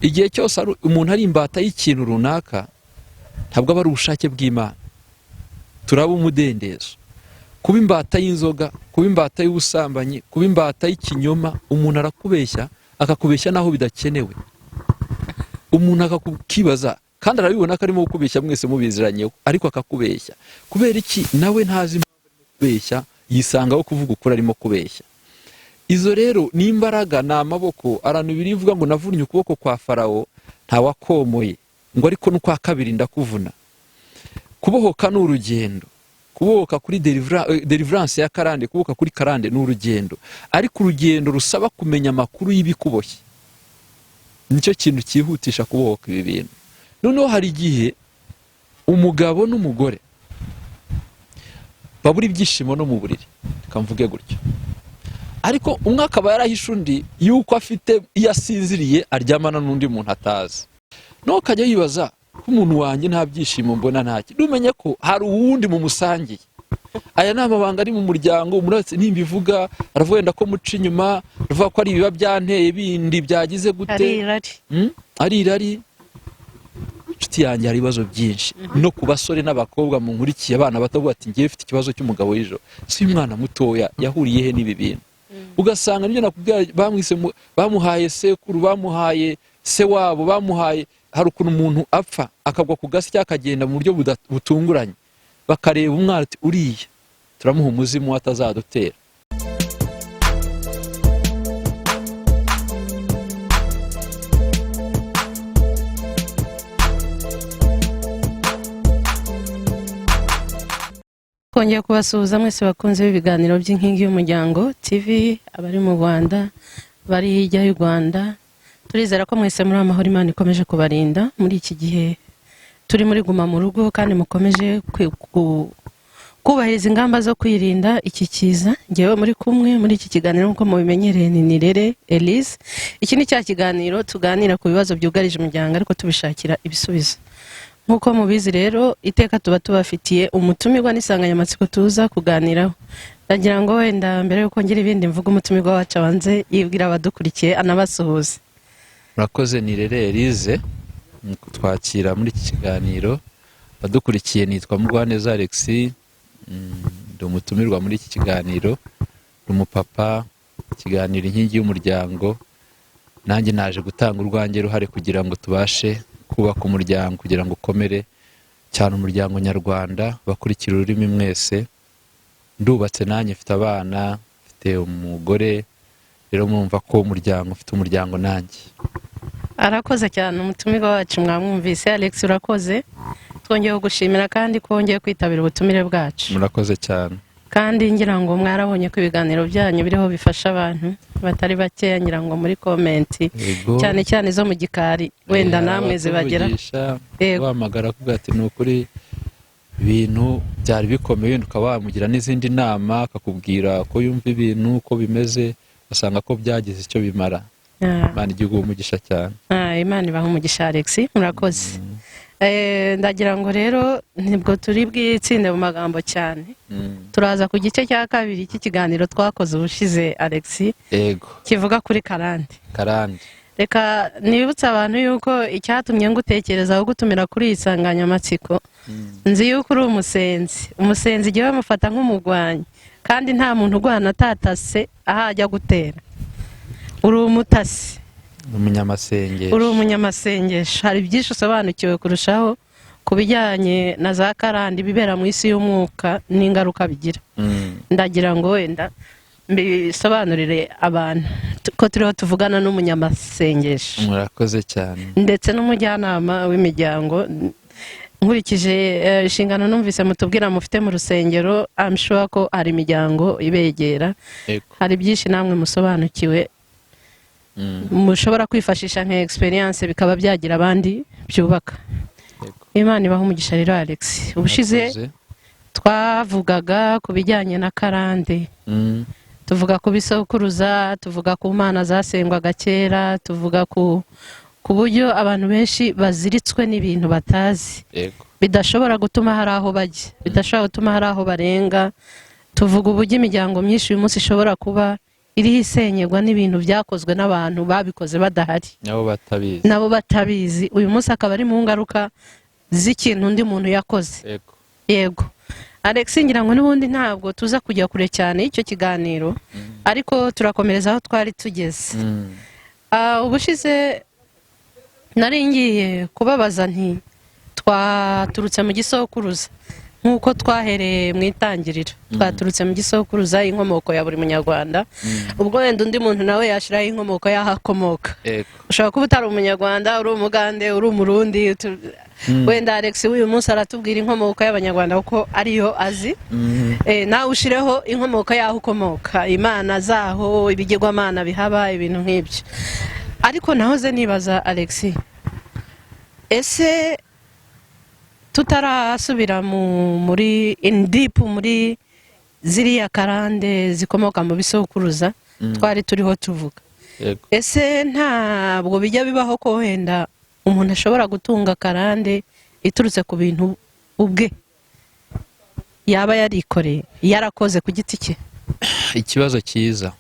igihe cyose umuntu ari imbata y'ikintu runaka ntabwo aba ari ubushake bw'Imana. Turaba umudendezo. Kuba imbata y'inzoga, kuba imbata y'ubusambanyi, kuba imbata y'ikinyoma, umuntu arakubeshya akakubeshya naho bidakenewe. Umuntu akakukibaza kandi arabibona ko arimo gukubeshya mwese mubiziranyeho, ariko akakubeshya. Kubera iki? Nawe ntazi impamvu arimo kubeshya, yisangaho kuvuga ukuri arimo kubeshya. Izo rero ni imbaraga, ni amaboko. Abantu birivuga ngo navunnye ukuboko kwa Farawo ntawakomoye, ngo ariko n'ukwa kabiri ndakuvuna. Kubohoka ni urugendo. Kubohoka kuri deliverance ya karande, kubohoka kuri karande ni urugendo, ariko urugendo rusaba kumenya amakuru y'ibikuboshye. Nicyo kintu cyihutisha kubohoka ibi bintu. Noneho hari igihe umugabo n'umugore babura ibyishimo no mu buriri, kamvuge gutyo, ariko umwe akaba yarahishe undi yuko afite iyo asinziriye aryamana n'undi muntu atazi. No kajya yibaza ko umuntu wanjye nta byishimo mbona ntaki. Dumenye ko hari uwundi mu musangiye. Aya ni amabanga ari mu muryango, umuntu nimbivuga aravuga ndako muca inyuma, avuga ko ari biba byanteye bindi byagize gute. Ari irari. Inshuti yanjye hari ibibazo byinshi. No ku basore n'abakobwa mu nkurikiye, abana batavuga ati ngiye mfite ikibazo cy'umugabo w'ejo. Si umwana mutoya yahuriye he n'ibi bintu. Ugasanga nibyo nakubwira, bamwise bamuhaye sekuru, bamuhaye se wabo, bamuhaye. Hari ukuntu umuntu apfa akagwa ku gasi cyangwa akagenda mu buryo butunguranye, bakareba umwana ati uriya turamuha umuzimu atazadutera. Kongera kubasuhuza mwese bakunze b'ibiganiro by'Inkingi y'Umuryango TV, abari mu Rwanda, bari hirya y'u Rwanda. Turizera ko mwese muri amahoro, Imana ikomeje kubarinda muri iki gihe turi muri guma mu rugo, kandi mukomeje kubahiriza ingamba zo kwirinda iki kiza. Ngewe muri kumwe muri iki kiganiro nkuko mubimenyereye ni Nirere Elise. Iki ni cya kiganiro tuganira ku bibazo byugarije umuryango ariko tubishakira ibisubizo. Nkuko mubizi rero, iteka tuba tubafitiye umutumirwa n'isanganyamatsiko tuza kuganiraho. Ndagira ngo wenda mbere yuko ngira ibindi mvuga, umutumirwa wacu abanze yibwira abadukurikiye anabasuhuze. Murakoze Nirere Elise twakira muri iki kiganiro. Badukurikiye nitwa Mugwaneza Alexis, ndi umutumirwa muri iki kiganiro, umupapa. Ikiganiro Inkingi y'Umuryango, nanjye naje gutanga urwanjye ruhare kugira ngo tubashe kubaka umuryango, kugira ngo ukomere cyane umuryango nyarwanda. Bakurikira ururimi mwese, ndubatse nanjye mfite abana, mfite umugore, rero mwumva ko umuryango ufite umuryango nanjye. Arakoze cyane umutumirwa wacu, mwamwumvise. Alex urakoze, twongeye gushimira kandi kongeye kwitabira ubutumire bwacu. Murakoze cyane. Kandi ngira ngo mwarabonye ko ibiganiro byanyu biriho bifasha abantu batari bakeya, ngira ngo muri komenti cyane cyane zo mu gikari wenda namwe zibagera. Wamagara kuvuga ati ni ukuri ibintu byari bikomeye, ukaba wamugira n'izindi nama akakubwira ko yumva ibintu uko bimeze, basanga ko byagize icyo bimara. Imana igihugu umugisha cyane. Imana ibaha umugisha Alex, murakoze. Ndagira ngo rero nibwo turi bwitsinde mu magambo cyane. Turaza ku gice cya kabiri cy'ikiganiro twakoze ubushize Alex, kivuga kuri karande. Reka nibutse abantu yuko icyatumye ngutekerezaho gutumira kuri iyi nsanganyamatsiko, nzi yuko uri umusenzi igihe bamufata nk'umugwanyi, kandi nta muntu ugwana atatase aho ajya gutera. Uri umutasi, uri umunyamasengesho. Hari byinshi usobanukiwe kurushaho ku bijyanye na za karande bibera mu isi y'umwuka n'ingaruka bigira. Ndagira ngo wenda mbisobanurire abantu ko turiho tuvugana n'umunyamasengesho. Murakoze cyane. Ndetse n'umujyanama w'imiryango. Nkurikije inshingano numvise mutubwira mufite mu rusengero, I'm sure ko hari imiryango ibegera. Hari byinshi namwe musobanukiwe, mushobora kwifashisha nka experience bikaba byagira abandi byubaka. Imana ibaha umugisha rero Alex. Ubushize twavugaga ku bijyanye na karande, tuvuga ku bisokuruza, tuvuga ku mana zasengwaga kera, tuvuga ku buryo abantu benshi baziritswe n'ibintu batazi, bidashobora gutuma hari aho bajya, bidashobora gutuma hari aho barenga. Tuvuga uburyo imiryango myinshi uyu munsi ishobora kuba iriho isenyerwa n'ibintu byakozwe n'abantu babikoze badahari nabo batabizi, uyu munsi akaba ari mu ngaruka z'ikintu undi muntu yakoze. Yego Alex, ngira ngo n'ubundi ntabwo tuza kujya kure cyane icyo kiganiro, ariko turakomereza aho twari tugeze. Ubushize nari ngiye kubabaza nti twaturutse mu gisokuruza nk'uko twahereye mu itangiriro, twaturutse mu gisokuruza, inkomoko ya buri munyarwanda. Ubwo wenda undi muntu nawe yashiraho inkomoko y'ahakomoka. Ushobora kuba utari umunyarwanda, uri umugande, uri umurundi, wenda Alex uyu munsi aratubwira inkomoko y'abanyarwanda kuko ariyo azi. Nawe ushireho inkomoko y'aho ukomoka, imana zaho, ibigirwamana bihaba, ibintu nk'ibyo. Ariko nahoze nibaza Alex, ese tutarasubira muri indipu muri ziriya karande zikomoka mu bisokuruza twari turiho tuvuga, ese ntabwo bijya bibaho ko wenda umuntu ashobora gutunga karande iturutse ku bintu ubwe yaba yarikoreye, yarakoze ku giti cye? Ikibazo cyiza.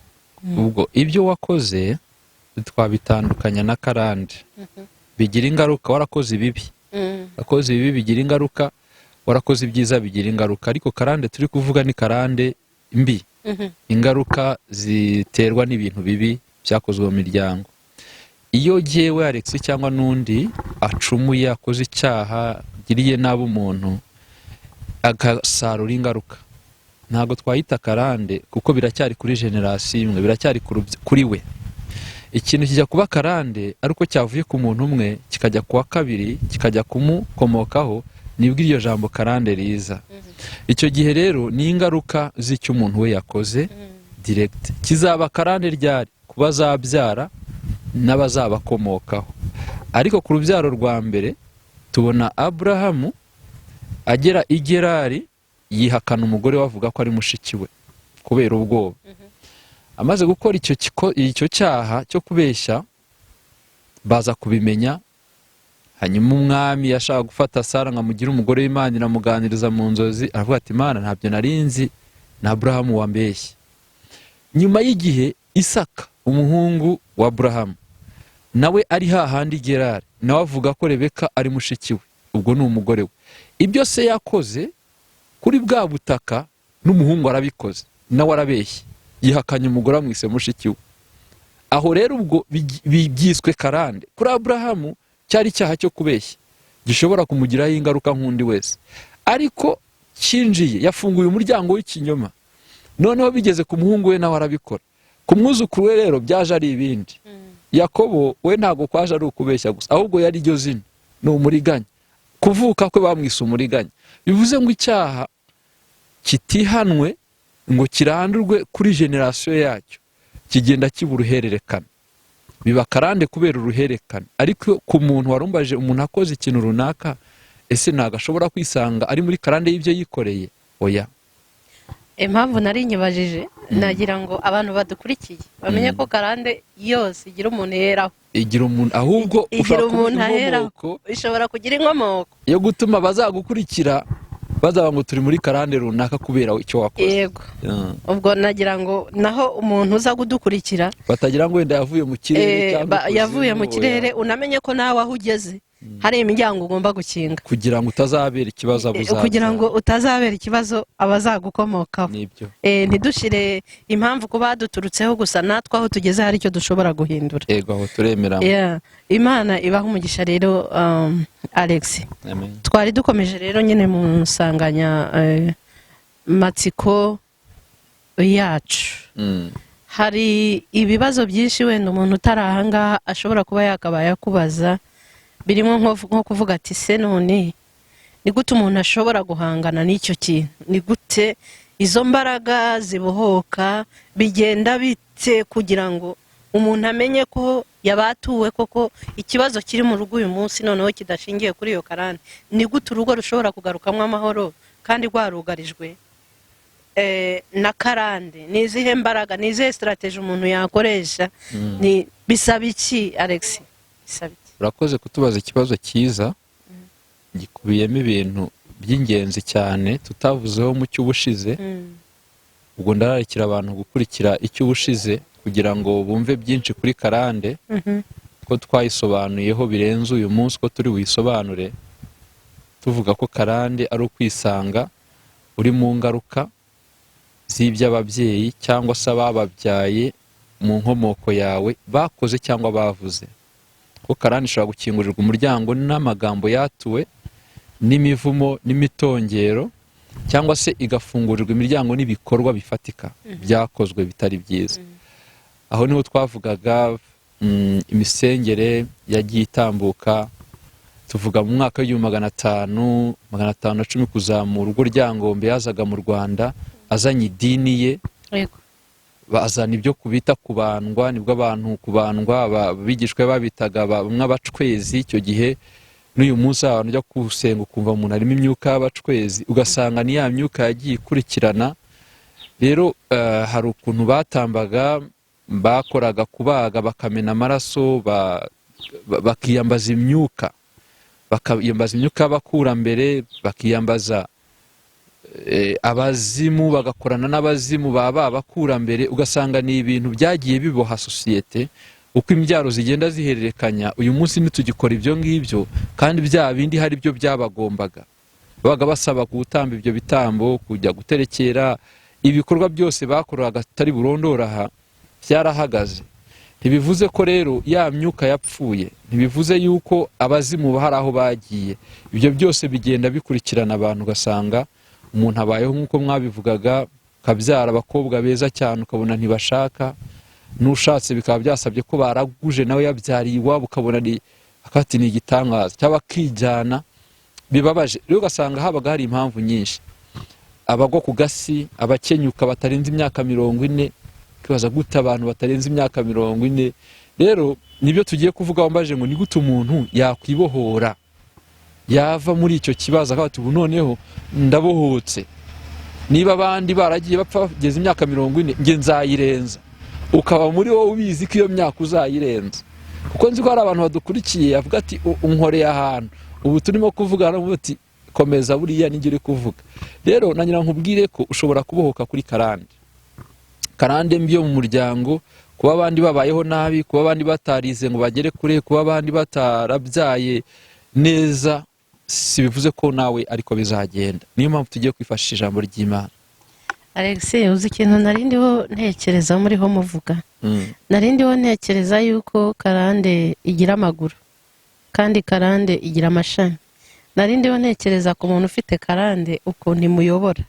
Ubwo ibyo wakoze twabitandukanya na karande. Bigira ingaruka, warakoze ibibi, wakoze ibibi bigira ingaruka, warakoze ibyiza bigira ingaruka. Ariko karande turi kuvuga ni karande mbi, ingaruka ziterwa n'ibintu bibi byakozwe mu miryango. Iyo jyewe Alex cyangwa n'undi acumuye, akoze icyaha, giriye nabi umuntu, agasarura ingaruka, ntabwo twahita karande kuko biracyari kuri generasiyo imwe, biracyari kuri we. Ikintu kijya kuba karande ariko cyavuye ku muntu umwe kikajya kuwa kabiri kikajya kumukomokaho, nibwo iryo jambo karande riza. Icyo gihe rero ni ingaruka z'icyo umuntu we yakoze direct. Kizaba karande ryari? Kuba zabyara n'abazabakomokaho. Ariko ku rubyaro rwa mbere tubona Aburahamu agera i Gerari, yihakana umugore wavuga ko ari mushiki we kubera ubwoba. Amaze gukora icyo cyaha cyo kubeshya, baza kubimenya. Hanyuma umwami yashaka gufata Sara ngo amugire umugore w'Imana, iramuganiriza mu nzozi, aravuga ati Imana ntabyo narinzi, na Aburahamu wambeshye. Nyuma y'igihe Isaka umuhungu wa Aburahamu nawe ari hahandi Gerari, nawe avuga ko Rebeka ari mushiki we, ubwo ni umugore we. Ibyo se yakoze kuri bwa butaka n'umuhungu arabikoze, nawe arabeshye, yihakanye umugore amwise mushiki we. Aho rero ubwo byiswe karande. Kuri Aburahamu cyari icyaha cyo kubeshya, gishobora kumugiraho ingaruka nk'undi wese, ariko cyinjiye, yafunguye umuryango w'ikinyoma. Noneho bigeze ku muhungu we nawe arabikora. Ku mwuzukuru we rero byaje ari ibindi. Yakobo we ntabwo kwaje ari ukubeshya gusa, ahubwo yari iryo zina, ni umuriganya. Kuvuka kwe bamwise umuriganya. Bivuze ngo icyaha kitihanwe ngo kirandurwe kuri generasiyo yacyo, kigenda kiba uruhererekane. Biba karande kubera uruhererekane. Ariko ku muntu warumbaje, umuntu akoze ikintu runaka, ese ntabwo ashobora kwisanga ari muri karande y'ibyo yikoreye? Oya. Impamvu nari nyibajije, nagira ngo abantu badukurikiye bamenye ko karande yose igira umuntu yeraho. Igira umuntu, ahubwo ushobora kugira inkomoko, ishobora kugira inkomoko yo gutuma bazagukurikira bazaba ngo turi muri karande runaka kubera icyo wakoze. Yego. Ubwo nagira ngo naho umuntu uza kudukurikira batagira ngo wenda yavuye mu kirere cyangwa yavuye mu kirere, unamenye ko nawe aho ugeze hari imiryango ugomba gukinga kugira ngo utazabera ikibazo abazagukomokaho. Ntidushire impamvu kuba duturutseho gusa, natwe aho tugeze hari icyo dushobora guhindura. Yego, aho turemera. Imana ibaha umugisha rero Alex. Twari dukomeje rero nyine mu nsanganya matsiko yacu. Hari ibibazo byinshi wenda umuntu utari ahangaha ashobora kuba yakabaye akubaza, birimo nko kuvuga ati se none ni gute umuntu ashobora guhangana n'icyo kintu? Ni gute izo mbaraga zibohoka? Bigenda bite kugira ngo umuntu amenye ko yabatuwe koko ikibazo kiri mu rugo uyu munsi noneho kidashingiye kuri iyo karande? Ni gute urugo rushobora kugarukamo amahoro kandi rwarugarijwe na karande? Ni izihe mbaraga, ni izihe strategy umuntu yakoresha? Bisaba iki Alex? Bisaba iki? Urakoze kutubaza ikibazo cyiza, gikubiyemo ibintu by'ingenzi cyane tutavuzeho mu cy'ubushize. Ubwo ndararikira abantu gukurikira icy'ubushize kugira ngo bumve byinshi kuri karande, ko twayisobanuyeho birenze uyu munsi ko turi buyisobanure, tuvuga ko karande ari ukwisanga uri mu ngaruka z'iby'ababyeyi cyangwa se abababyaye mu nkomoko yawe bakoze cyangwa bavuze. Ko karande ishobora gukingurirwa umuryango n'amagambo yatuwe n'imivumo n'imitongero, cyangwa se igafungurirwa imiryango n'ibikorwa bifatika byakozwe bitari byiza. Aho niho twavugaga imisengere yagiye itambuka, tuvuga mu mwaka w'1510 kuzamura, ubwo Ryangombe yazaga mu Rwanda azanye idini ye, bazana ibyo kubita kubandwa, nibwo abantu kubandwa bigishwe babitaga bamwe abacwezi. Icyo gihe n'uyu munsi abantu ujya gusenga ukumva umuntu harimo imyuka y'abacwezi, ugasanga ni ya myuka yagiye ikurikirana. Rero hari ukuntu batambaga, bakoraga kubaga bakamena amaraso, bakiyambaza imyuka, y'abakurambere, bakiyambaza abazimu, bagakorana n'abazimu baba bakurambere. Ugasanga ni ibintu byagiye biboha sosiyete, uko imbyaro zigenda zihererekanya. Uyu munsi ntitugikora ibyo ngibyo, kandi bya bindi hari byo byabagombaga, babaga basaba gutamba ibyo bitambo, kujya guterekera, ibikorwa byose bakoraga atari burondora aha byarahagaze. Ntibivuze ko rero ya myuka yapfuye, ntibivuze yuko abazimu hari aho bagiye. Ibyo byose bigenda bikurikirana abantu, ugasanga umuntu abayeho nk'uko mwabivugaga, kabyara abakobwa beza cyane ukabona ntibashaka, n'ushatse bikaba byasabye ko baraguje nawe yabyariye iwabo, ukabona ni igitangaza, cyangwa akijyana. Bibabaje rero, ugasanga habaga hari impamvu nyinshi. Abagwa ku gasi, abakenyuka batarenze imyaka 40, kibaza gute abantu batarenze imyaka 40. Rero nibyo tugiye kuvuga, wambaje ngo ni gute umuntu yakwibohora, yava muri icyo kibazo akaba ubu noneho ndabohotse. Niba abandi baragiye bapfa bageze imyaka 40, nge nzayirenza. Ukaba muri wowe ubizi ko iyo myaka uzayirenza, kuko nzi ko hari abantu badukurikiye avuga ati unkoreye ahantu, ubu turimo kuvugana uti komeza buriya ninjye uri kuvuga. Rero nanyira nkubwire ko ushobora kubohoka kuri karande mbi yo mu muryango, kuba abandi babayeho nabi, kuba abandi batarize ngo bagere kure, kuba abandi batarabyaye neza, si bivuze ko nawe ariko bizagenda. Niyo mpamvu tugiye kwifashisha ijambo ry'Imana. Alex, uzi ikintu narindiho ntekereza muriho muvuga? Narindiho ntekereza yuko karande igira amaguru kandi karande igira amashami. Narindiho ntekereza ku muntu ufite karande ukuntu imuyobora.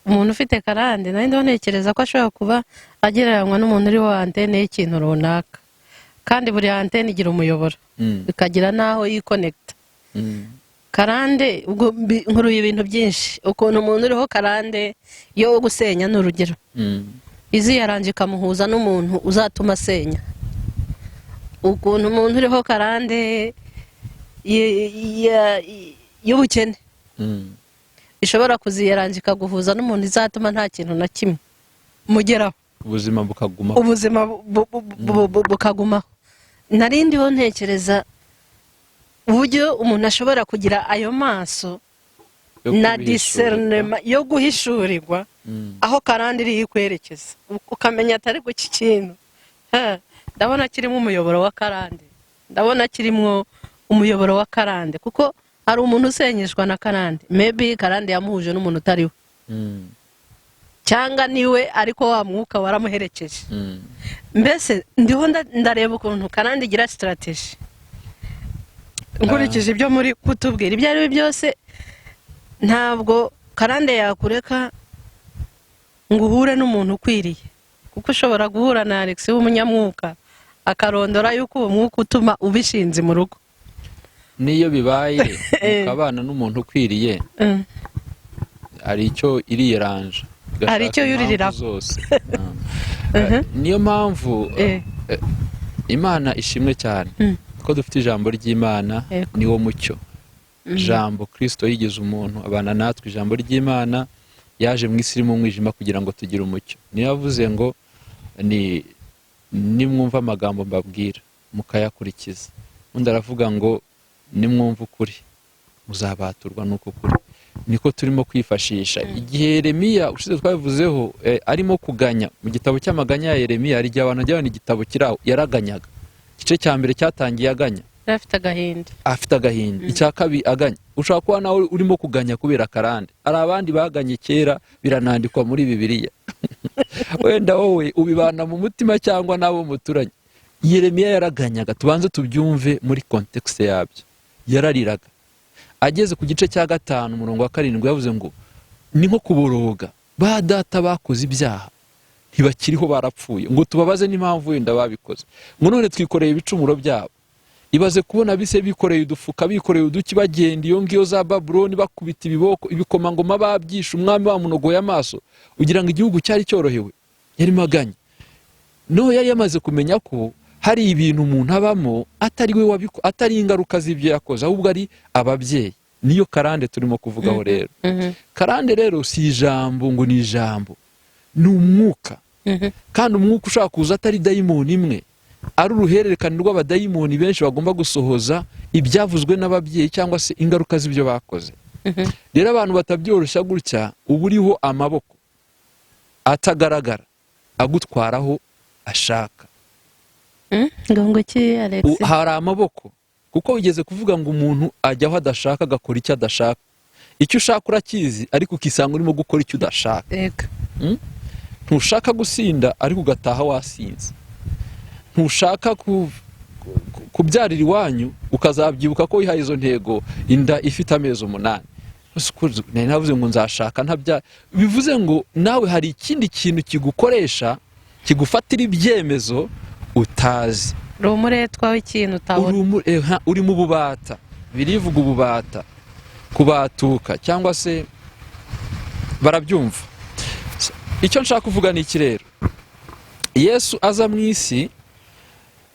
Umuntu ufite karande narindiho ntekereza ko ashobora kuba agereranywa n'umuntu uri wa antene y'ikintu runaka, kandi buri antene igira umuyoboro, ikagira n'aho yikonekita. Karande ubwo nkuruye ibintu byinshi, ukuntu umuntu uriho karande yo gusenya n'urugero, izi yaranje ikamuhuza n'umuntu uzatuma asenya. Ukuntu umuntu uriho karande y'ubukene ishobora kuziyaranje ikaguhuza n'umuntu izatuma nta kintu na kimwe mugeraho, ubuzima bukagumaho, bukagumaho. Narindiho ntekereza uburyo umuntu ashobora kugira ayo maso na discernment yo guhishurirwa aho karande iri kwerekeza, ukamenya atari ku kintu. Ndabona kirimo umuyoboro wa karande, ndabona kirimo umuyoboro wa karande, kuko hari umuntu usenyeshwa na karande, maybe karande yamuhuje n'umuntu utariwe, cyangwa niwe ariko wa mwuka waramuherekeje. Mbese ndiho ndareba ukuntu karande igira strategy. Nkurikije ibyo muri kutubwira, ibyo ari byose ntabwo karande yakureka ngo uhure n'umuntu ukwiriye, kuko ushobora guhura na Alex w'umunyamwuka akarondora yuko uwo mwuka utuma ubishinze mu rugo. Niyo bibaye ukabana n'umuntu ukwiriye, hari icyo iriyeranje, hari icyo yuririra zose. Niyo mpamvu Imana ishimwe cyane ko dufite ijambo ry'Imana, niwo mucyo. Jambo Kristo yigize umuntu abana natwe. Ijambo ry'Imana yaje mu isi irimo umwijima kugira ngo tugire umucyo. Niyo yavuze ngo nimwumva amagambo mbabwira mukayakurikiza. Undi aravuga ngo nimwumva ukuri muzabaturwa n'uko kuri. niko turimo kwifashisha. Igihe Yeremiya ushize twabivuzeho arimo kuganya mu gitabo cy'amaganya ya Yeremiya, hari igihe abantu bajya babona igitabo kiraho yaraganyaga. Igice cya mbere cyatangiye aganya, afite agahinda. Icya kabiri aganya. Ushobora kuba nawe urimo kuganya kubera karande. Hari abandi baganye kera, biranandikwa muri Bibiliya. Wenda wowe ubibana mu mutima cyangwa nabo muturanye. Yeremiya yaraganyaga, tubanze tubyumve muri context yabyo. Yarariraga. Ageze ku gice cya 5 umurongo wa 7 yavuze ngo ni nko kuboroga, ba data bakoze ibyaha ntibakiriho, barapfuye, ngo tubabaze n'impamvu wenda babikoze, ngo none twikoreye ibicumuro byabo. Ibaze kubona bise bikoreye udufuka, bikoreye uduki, bagenda iyo ngiyo za Babuloni bakubita ibiboko, ibikomangoma babyisha, umwami bamunogoye amaso, ugira ngo igihugu cyari cyorohewe. Yari maganya. No, yari yamaze kumenya ko hari ibintu umuntu abamo atari we atari ingaruka z'ibyo yakoze, ahubwo ari ababyeyi. Niyo karande turimo kuvugaho rero. Karande rero si ijambo ngo ni ijambo, ni umwuka. Kandi umwuka ushaka kuza atari dayimoni imwe, ari uruhererekane rw'abadayimoni benshi bagomba gusohoza ibyavuzwe n'ababyeyi cyangwa se ingaruka z'ibyo bakoze. Rero abantu batabyoroshya gutya, uba uriho amaboko atagaragara agutwaraho ashaka. Hari amaboko, kuko wigeze kuvuga ngo umuntu ajya aho adashaka agakora icyo adashaka. Icyo ushaka urakizi, ariko ukisanga urimo gukora icyo udashaka. Ntushaka gusinda ariko ugataha wasinze. Ntushaka kubyarira iwanyu ukazabyibuka ko wihaye izo ntego inda ifite amezi 8. Navuze ngo nzashaka ntabya, bivuze ngo nawe hari ikindi kintu kigukoresha, kigufatira ibyemezo utazi. Rumuretwa w'ikintu utabona. Uri mu bubata, birivuga ububata, kubatuka cyangwa se barabyumva. Icyo nshaka kuvuga ni iki rero, Yesu aza mu isi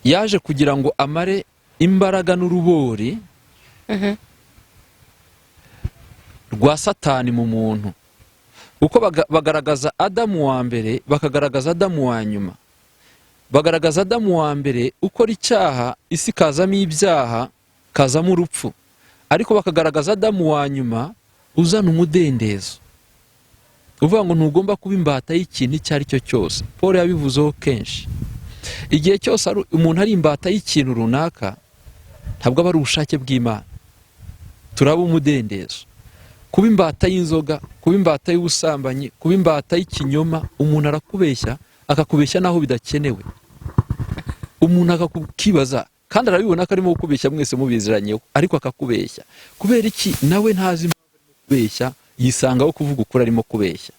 yaje kugira ngo amare imbaraga n'urubori rwa Satani mu muntu. Uko bagaragaza Adamu wa mbere, bakagaragaza Adamu wa nyuma. Bagaragaza Adamu wa mbere ukora icyaha, isi kazamo ibyaha, kazamo urupfu. Ariko bakagaragaza Adamu wa nyuma uzana umudendezo. Uvuga ngo ntugomba kuba imbata y'ikintu icyo ari cyo cyose. Paul yabivuzeho kenshi. Igihe cyose umuntu ari imbata y'ikintu runaka, ntabwo aba ari ubushake bw'Imana. Turaba umudendezo. Kuba imbata y'inzoga, kuba imbata y'ubusambanyi, kuba imbata y'ikinyoma, umuntu arakubeshya, akakubeshya naho bidakenewe. Umuntu akakukibaza, kandi arabibona ko arimo kukubeshya mwese mubiziranyeho, ariko akakubeshya. Kubera iki? Nawe ntazi impamvu arimo kubeshya, yisangaho kuvuga ukuri arimo kubeshya.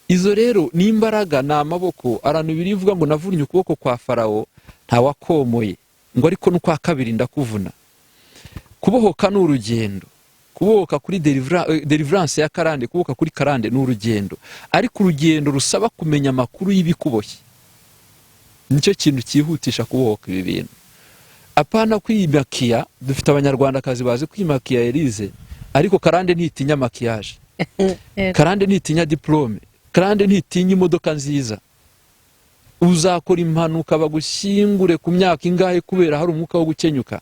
Izo rero ni imbaraga, ni amaboko. Abantu birivuga ngo navunnye ukuboko kwa Farawo ntawakomoye, ngo ariko n'ukwa kabiri ndakuvuna. Kubohoka ni urugendo. Kubohoka kuri deliverance ya karande, kubohoka kuri karande ni urugendo, ariko urugendo rusaba kumenya amakuru y'ibikuboshye. Nicyo kintu cyihutisha kubohoka ibi bintu. Apana kwimakiya, dufite abanyarwandakazi bazi kwimakiya Elize, ariko karande ntitinya makiyaje. Karande ntitinya diplome. Karande ntitinya imodoka nziza. Uzakora impanuka bagushyingure ku myaka ingahe kubera hari umwuka wo gukenyuka.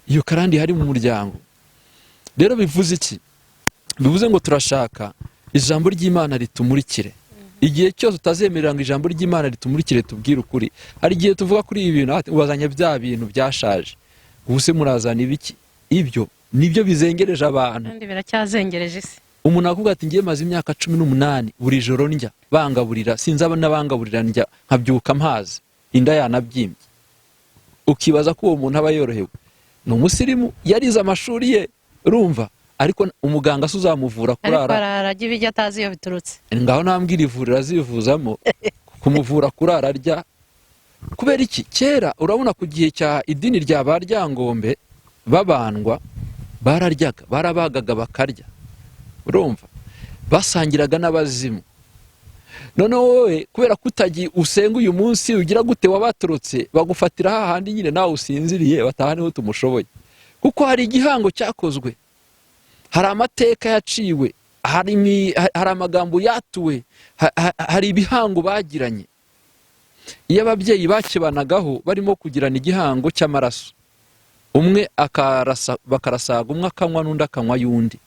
Iyo karande hari mu muryango. Rero bivuze iki? Bivuze ngo turashaka ijambo ry'Imana ritumurikire. Igihe cyose utazemerera ngo ijambo ry'Imana ritumurikire tubwire ukuri. Hari igihe tuvuga kuri ibi bintu, ubazanya bya bintu byashaje. Ubuse murazana ibiki? Ibyo nibyo bizengereje abantu. Kandi biracyazengereje isi. Umuntu akuvuga ati ngiye maze imyaka 18 buri joro ndya, bangaburira, sinzaba nabangaburira ndya, nkabyuka mpazi, inda yanabyimbye. Ukibaza ko uwo muntu aba yorohewe. Ni umusirimu, yarize amashuri ye, urumva, ariko umuganga suzamuvura kurara. Ariko ararajya ibijya atazi iyo biturutse. Ngaho nambwira ivurira zivuzamo kumuvura kurara arya. Kubera iki? Kera urabona ku gihe cya idini rya Baryangombe babandwa, bararyaga, barabagaga bakarya. Urumva, basangiraga n'abazimu. None wowe kubera kutagiye usenga uyu munsi ugira gute wabaturutse, bagufatira hahandi nyine nawe usinziriye, bataha niho tumushoboye. Kuko hari igihango cyakozwe, hari amateka yaciwe, hari amagambo yatuwe, hari ibihango bagiranye. Iyo ababyeyi bakibanagaho barimo kugirana igihango cy'amaraso, umwe bakarasaga, umwe akanywa n'undi akanywa y'undi,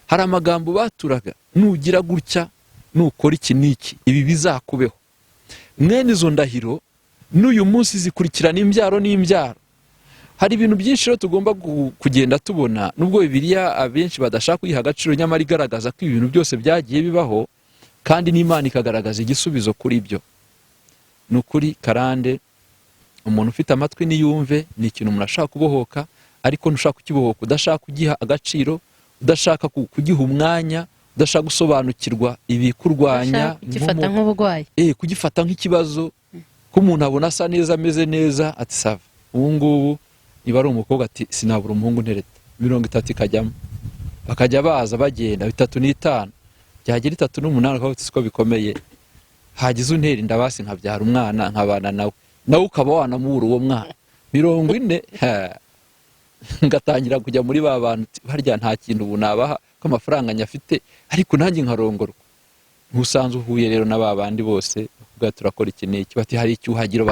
hari amagambo baturaga, nugira gutya nukora iki n'iki ibi bizakubeho. Mwene izo ndahiro n'uyu munsi zikurikirana imbyaro n'imbyaro. Hari ibintu byinshi rero tugomba kugenda tubona, nubwo Bibiliya abenshi badashaka kuyiha agaciro, nyamara igaragaza ko ibintu byose byagiye bibaho kandi n'Imana ikagaragaza igisubizo kuri byo. Ni ukuri karande, umuntu ufite amatwi niyumve, ni ikintu umuntu ashaka kubohoka, ariko ntushaka kukibohoka udashaka kugiha agaciro, udashaka kugiha umwanya, udashaka gusobanukirwa ibikurwanya, kugifata nk'ubugwayi, kugifata nk'ikibazo, ko umuntu abona asa neza ameze neza ati sava, ubu ngubu niba ari umukobwa ati sinabura umuhungu ntereta, 30 ikajyamo, bakajya baza bagenda 35 byagera 38 aho siko bikomeye, hagize untera inda basi nkabyara umwana nkabana nawe ukaba wanamubura uwo mwana 40 ngatangira kujya muri ba bantu barya nta kintu ubu nabaha ko amafaranga nyafite, ariko nanjye nkarongorwa. Ntusanze uhuye rero na ba bandi bose bavuga turakora iki n'iki, bati hari icyuhagiro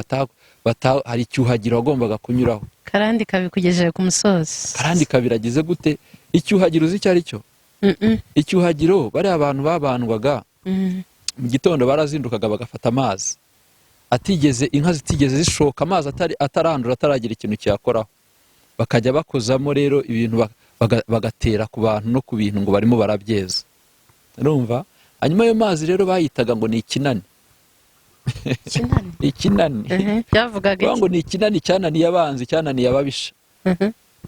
hari icyuhagiro wagombaga kunyuraho, karandi kabikugejeje ku musozi. Karandi kabiragize gute? Icyuhagiro uzi icyo ari cyo? Icyuhagiro bari abantu babandwaga mu gitondo barazindukaga bagafata amazi atigeze, inka zitigeze zishoka, amazi atarandura, ataragira ikintu cyakoraho, bakajya bakozamo rero ibintu bagatera ku bantu no ku bintu ngo barimo barabyeza. Urumva? Hanyuma ayo mazi rero bayitaga ngo ni ikinani. Ikinani byavugaga ngo ni ikinani cyananiye abanzi, cyananiye ababisha.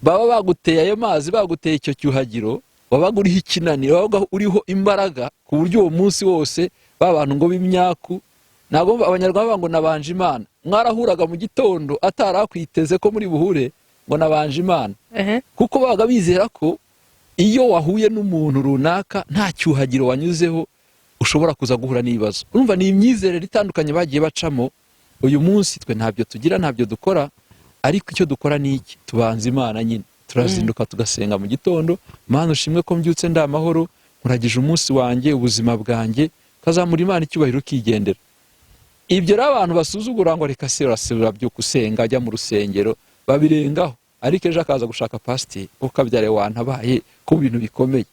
Baba baguteye ayo mazi, baguteye icyo cyuhagiro, wabaga uriho ikinani, wabaga uriho imbaraga ku buryo uwo munsi wose babantu ngo b'imyaku, ntabwo abanyarwanda bavuga ngo nabanje Imana, mwarahuraga mu gitondo atarakwiteze ko muri buhure ngo nabanje Imana, kuko babaga bizera ko iyo wahuye n'umuntu runaka nta cyuhagiro wanyuzeho ushobora kuza guhura n'ibibazo. Urumva ni imyizerere itandukanye bagiye bacamo. Uyu munsi twe ntabyo tugira, ntabyo dukora, ariko icyo dukora ni iki? Tubanza Imana nyine, turazinduka tugasenga mu gitondo, Mana ushimwe ko mbyutse nda amahoro, nkuragije umunsi wanjye, ubuzima bwanjye, kazamura Imana icyubahiro ukigendera. Ibyo rero abantu basuzugura ngo reka se urabyuka usenga, ajya mu rusengero, babirengaho, ariko ejo akaza gushaka pasiteri ukabyare wantabaye ku bintu bikomeye,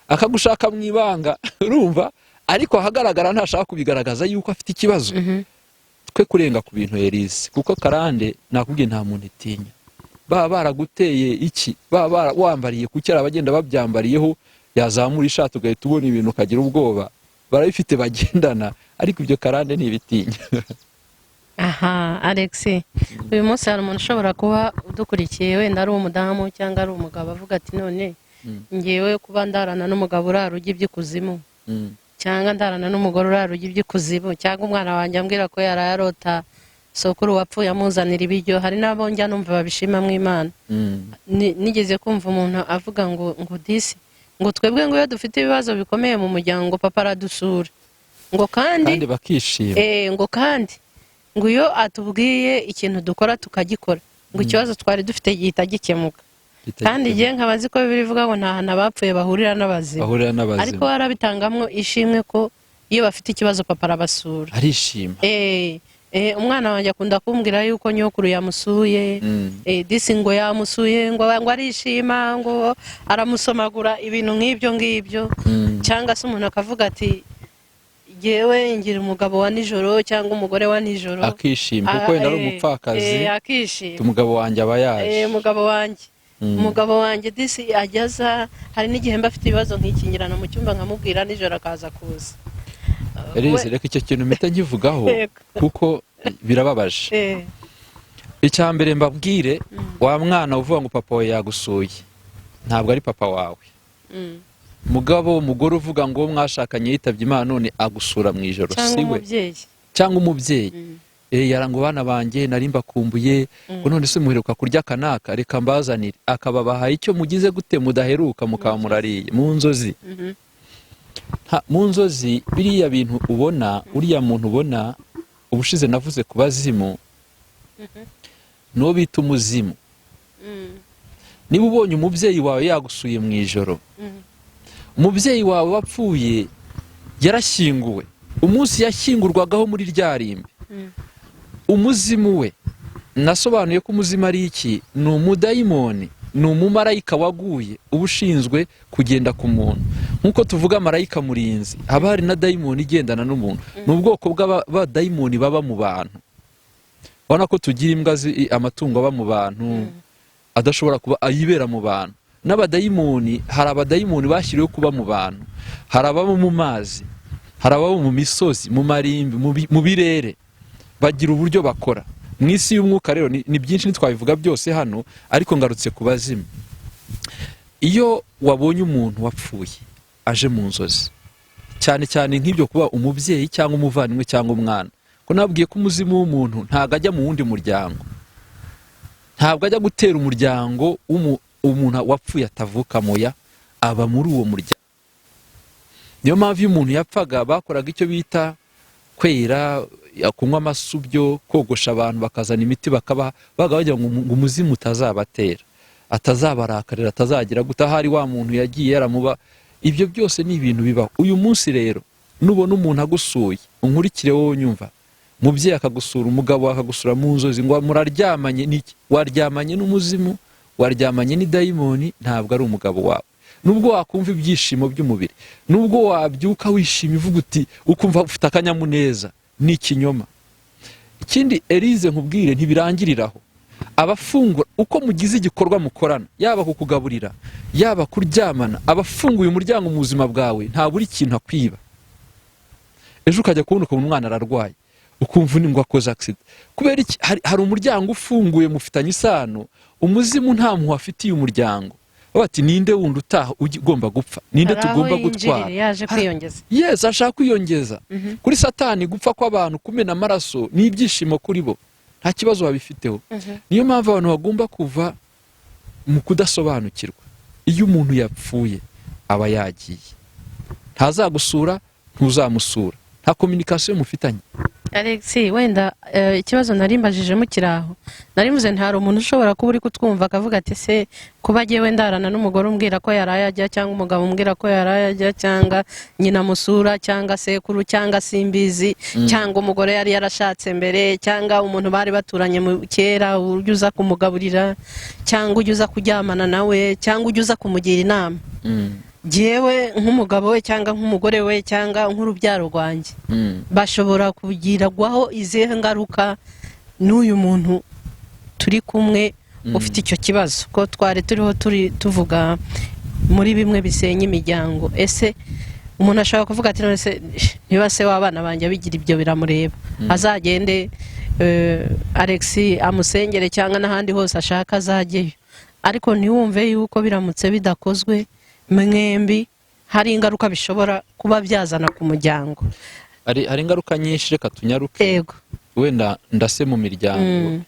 akagushaka mu ibanga, urumva, ariko ahagaragara ntashaka kubigaragaza yuko afite ikibazo. Twe kurenga ku bintu Elise, kuko karande nakubwiye nta muntu itinya. Baba baraguteye iki, baba wambariye kucyara abagenda babyambariyeho, yazamura ishati ugahita ubona ibintu ukagira ubwoba, barabifite bagendana, ariko ibyo karande ntibitinya. Aha Alex, uyu munsi hari umuntu ushobora kuba udukurikiye, wenda ari umudamu cyangwa ari umugabo, avuga ati none ngewe kuba ndarana n'umugabo urara ujya iby'ikuzimu, cyangwa ndarana n'umugore urara ujya iby'ikuzimu, cyangwa umwana wanjye ambwira ko yararota sokuru wapfuye amuzanira ibiryo, hari n'abo njya numva babishima mu Imana. Nigeze kumva umuntu avuga ngo disi, ngo twebwe ngo iyo dufite ibibazo bikomeye mu muryango papa aradusura, ngo kandi bakishima, ngo kandi ngo iyo atubwiye ikintu dukora tukagikora, ngo ikibazo twari dufite gihita gikemuka. Kandi igihe nkabazi ko bivuga ngo nta hantu abapfuye bahurira n'abazima, ariko barabitangamwo ishimwe ko iyo bafite ikibazo papa arabasura, arishima. Umwana wanjye akunda kumbwira yuko nyokuru yamusuye, disi ngo yamusuye, ngo arishima, ngo aramusomagura, ibintu nk'ibyo ngibyo. Cyangwa se umuntu akavuga ati yewe ngira umugabo wa nijoro cyangwa umugore wa nijoro, akishima kuko wenda ari umupfakazi, akishima, umugabo wanjye aba yaje, umugabo wanjye disi ajyaza. Hari n'igihe mba afite ibibazo nk'ikingirana mu cyumba nkamubwira nijoro akaza kuza. Elise, reka icyo kintu mpita nkivugaho kuko birababaje. Icya mbere mbabwire, wa mwana uvuga ngo papa wawe yagusuye, ntabwo ari papa wawe. Mugabo umugore uvuga ngo mwashakanye yitabye Imana none agusura mu ijoro, siwe cyangwa umubyeyi. Yarango bana banjye nari mbakumbuye, ngo none se muheruka kurya kanaka, reka mbazanire, akababahaye icyo mugize gute mudaheruka mukaba murariye mu nzozi. Mu nzozi biriya bintu ubona, uriya muntu ubona, ubushize navuze ku bazimu, n'uwo bita umuzimu. Niba ubonye umubyeyi wawe yagusuye mu ijoro, umubyeyi wawe wapfuye yarashyinguwe, umunsi yashyingurwagaho muri rya rimbi, umuzimu we, nasobanuye ko umuzimu ari iki? Ni umudayimoni, ni umumarayika waguye uba ushinzwe kugenda ku muntu. nkuko tuvuga marayika murinzi, haba hari na dayimoni igendana n'umuntu. Ni ubwoko bw'abadayimoni baba mu bantu. Ubona ko tugira imbwa, amatungo aba mu bantu adashobora kuba ayibera mu bantu. N'abadayimoni, hari abadayimoni bashyiriweho kuba mu bantu, hari ababa mu mazi, hari ababa mu misozi, mu marimbi, mu birere, bagira uburyo bakora. Mu isi y'umwuka rero ni byinshi ntitwabivuga byose hano, ariko ngarutse ku bazimu. Iyo wabonye umuntu wapfuye aje mu nzozi, cyane cyane nk'ibyo kuba umubyeyi cyangwa umuvandimwe cyangwa umwana, ko nabwiye ko umuzimu w'umuntu ntabwo ajya mu wundi muryango, ntabwo ajya gutera umuryango umuntu wapfuye atavukamo, aba muri uwo muryango. Niyo mpamvu iyo umuntu yapfaga bakoraga icyo bita kwera, kunywa amasubyo, kogosha abantu, bakazana imiti bakabaha, bagira ngo umuzimu utazabatera, atazabarakarira, atazagira guta hari wa muntu yagiye yaramuba. Ibyo byose ni ibintu bibaho. Uyu munsi rero nubona umuntu agusuye, unkurikire wowe nyumva, mubyeyi akagusura, umugabo akagusura mu nzozi, ngo muraryamanye n'iki? Waryamanye n'umuzimu, waryamanye n'idayimoni, ntabwo ari umugabo wawe. Nubwo wakumva ibyishimo by'umubiri, nubwo wabyuka wishimye uvuga uti, ukumva ufite akanyamuneza, ni ikinyoma. Ikindi Elize nkubwire, ntibirangiriraho. Abafungura uko mugize igikorwa mukorana, yaba kukugaburira, yaba kuryamana, abafunguye umuryango mu buzima bwawe, nta buri kintu akwiba. Ejo ukajya kubona ukuntu umwana ararwaye, ukumva ni ngo akoze accident. Kubera iki? Hari umuryango ufunguye, mufitanye isano. Umuzimu nta muntu afitiye umuryango. Bati ninde wundi utaha ugomba gupfa, ninde tugomba gutwara. Yaje kwiyongeza. Yes, ashaka kwiyongeza. Kuri Satani gupfa kw'abantu, kumena amaraso, ni ibyishimo kuri bo, nta kibazo babifiteho. Niyo mpamvu abantu bagomba kuva mu kudasobanukirwa. Iyo umuntu yapfuye aba yagiye, ntazagusura, ntuzamusura, nta communication mufitanye. Alex, wenda ikibazo narimbajije mukiraho, narimuze ntari umuntu ushobora kuba uri kutwumva akavuga ati se kuba agiye wendarana n'umugore umbwira ko yaraye ajya, cyangwa umugabo umbwira ko yaraye ajya, cyangwa nyina musura, cyangwa sekuru, cyangwa simbizi, cyangwa umugore yari yarashatse mbere, cyangwa umuntu bari baturanye mu kera, ujya uza kumugaburira, cyangwa ujya uza kuryamana nawe, cyangwa ujya uza kumugira inama. Jewe nk'umugabo we cyangwa nk'umugore we cyangwa nk'urubyaro rwanjye, bashobora kugirwaho izihe ngaruka n'uyu muntu turi kumwe ufite icyo kibazo, ko twari turiho tuvuga muri bimwe bisenya imiryango. Ese umuntu ashobora kuvuga ati none se niba se w'abana banjye bigira ibyo biramureba, azagende Alex amusengere cyangwa n'ahandi hose ashaka azajyeyo, ariko ntiwumve yuko biramutse bidakozwe mwembi hari ingaruka bishobora kuba byazana ku muryango. Hari ingaruka nyinshi, reka tunyaruke. Yego, wenda ndase mu miryango.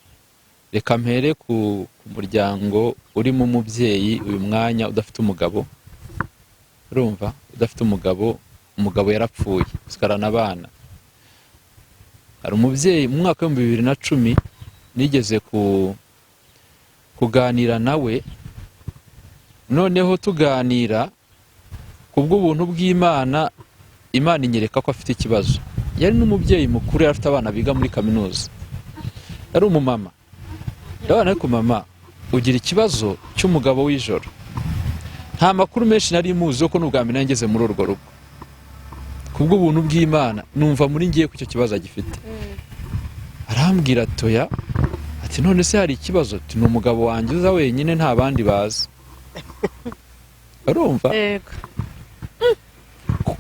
Reka mpere ku muryango urimo umubyeyi uyu mwanya udafite umugabo. Urumva, udafite umugabo, umugabo yarapfuye, usigarana abana. Hari umubyeyi mu mwaka wa 2010 nigeze kuganira nawe, noneho tuganira kubw'ubuntu bw'Imana, Imana inyereka ko afite ikibazo. Yari n'umubyeyi mukuru, yari afite abana biga muri kaminuza, yari umumama. Ndabona ariko mama ugira ikibazo cy'umugabo w'ijoro. Nta makuru menshi nari muzi ko n'ubwami nangeze muri urwo rugo. Kubw'ubuntu bw'Imana numva muri ngiye ku icyo kibazo agifite. Arambwira toya ati none se hari ikibazo? Ati ni umugabo wanjye uza wenyine, nta bandi bazi. Urumva? yego.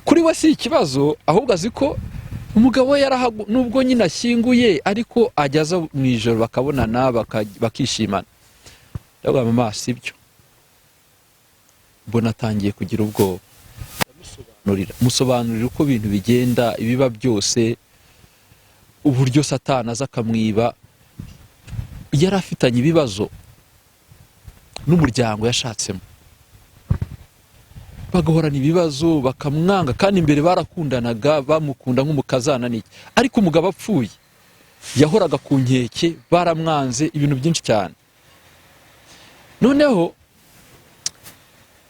Kuri we si ikibazo, ahubwo azi ko umugabo we nubwo nyine ashyinguye, ariko ajyaza mu ijoro bakabonana bakishimana. Ndavuga mama sibyo. Mbona atangiye kugira ubwoba. Musobanurira uko ibintu bigenda, ibiba byose, uburyo Satani aza akamwiba. Yari afitanye ibibazo n'umuryango yashatsemo, bagahorana ibibazo, bakamwanga, kandi imbere barakundanaga, bamukunda nk'umukazana n'iki. Ariko umugabo apfuye yahoraga ku nkeke, baramwanze, ibintu byinshi cyane. Noneho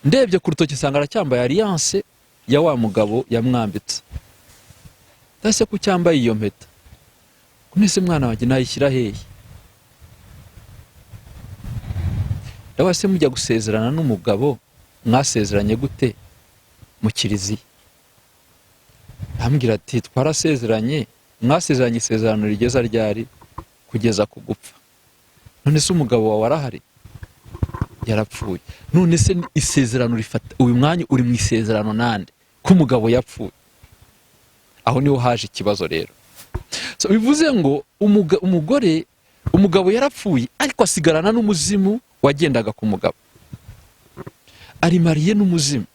ndebye ku rutoki nsanga aracyambaye alliance ya wa mugabo yamwambitse. Ndase ku cyambaye iyo mpeta, kunese mwana wanjye nayishyira hehe? Ndabase mujya gusezerana n'umugabo, mwasezeranye gute mu kiliziya, ambwira ati twarasezeranye, mwasezeranye isezerano rigeza ryari? Kugeza ku gupfa. None se umugabo wawe arahari? Yarapfuye. None se isezerano rifata uyu mwanya uri mu isezerano nande ko umugabo yapfuye? Aho niho haje ikibazo rero. So bivuze ngo umugabo yarapfuye ariko asigarana n'umuzimu wagendaga ku mugabo, ari mariye n'umuzimu.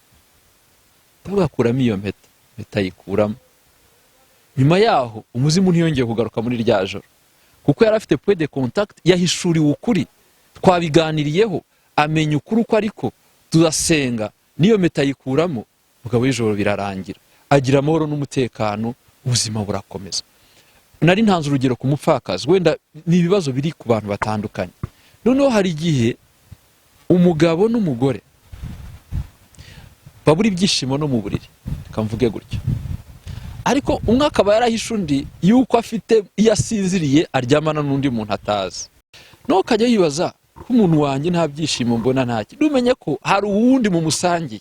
Tugakuramo iyo mpeta yikuramo. Nyuma yaho umuzimu ntiyongeye kugaruka muri rya joro, kuko yari afite point de contact, yahishuriwe ukuri, twabiganiriyeho, amenya ukuri uko ariko, turasenga, niyo mpeta yikuramo, umugabo w'ijoro birarangira, agira amahoro n'umutekano, ubuzima burakomeza. Nari ntanze urugero ku mupfakazi, wenda ni ibibazo biri ku bantu batandukanye. Noneho hari igihe umugabo n'umugore babura ibyishimo no mu buriri, kamvuge gutyo, ariko umwe akaba yarahishe undi yuko afite iyo asinziriye aryamana n'undi muntu atazi. No kajya yibaza ko umuntu wanjye nta byishimo mbona ntaki, dumenye ko hari uwundi mu musangiye.